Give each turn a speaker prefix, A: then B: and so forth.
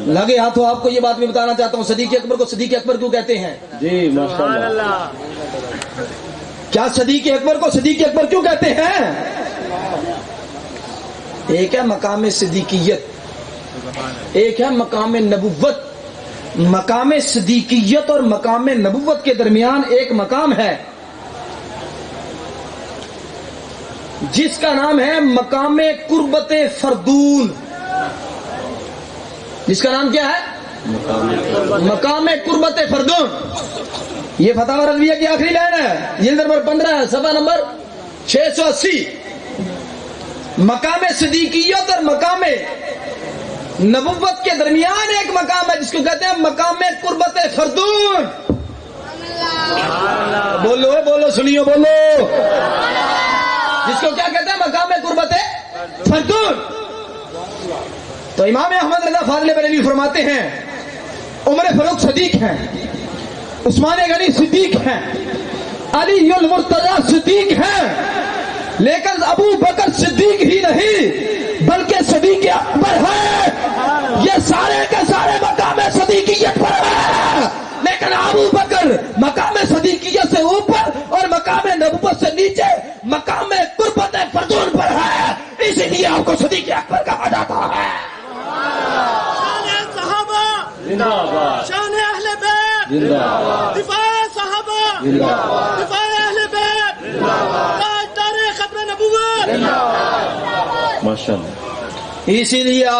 A: لگے ہاتھوں آپ کو یہ بات میں بتانا چاہتا ہوں، صدیق اکبر کو صدیق اکبر کیوں کہتے ہیں؟
B: جی ماشاءاللہ.
A: کیا صدیق اکبر کو صدیق اکبر کیوں کہتے ہیں؟ ایک ہے مقام صدیقیت، ایک ہے مقام نبوت. مقام صدیقیت اور مقام نبوت کے درمیان ایک مقام ہے جس کا نام ہے مقام قربت فردون. جس کا نام کیا ہے؟ مقام قربت فردون. یہ فتاوی رضویہ کی آخری لائن ہے، جلد نمبر 15 صفحہ نمبر 680. مقام صدیقیت اور مقام نبوت کے درمیان ایک مقام ہے جس کو کہتے ہیں مقام قربت فردون. بولو بولو سنیو بولو. جس کو کیا کہتے ہیں؟ مقام قربت فردون. تو امام احمد رضا فاضل بریلوی فرماتے ہیں عمر فاروق صدیق ہیں، عثمان غنی صدیق ہیں، علی المرتضی صدیق ہیں، لیکن ابو بکر صدیق ہی نہیں بلکہ صدیق اکبر ہے. یہ سارے کے سارے مقام صدیقیت پر ہے، لیکن ابو بکر مقام صدیقیت سے اوپر اور مقام نبوت سے نیچے مقام قربت فردون پر ہے. اسی لیے آپ کو صدیق اکبر کہا جاتا ہے.
C: شان صحابہ زندہ باد، شان اہل بیت زندہ باد، دفاع صحابہ زندہ باد، دفاع اہل بیت زندہ باد، تاج ختم نبوت زندہ باد.
B: ماشاءاللہ.
A: اسی لیے آپ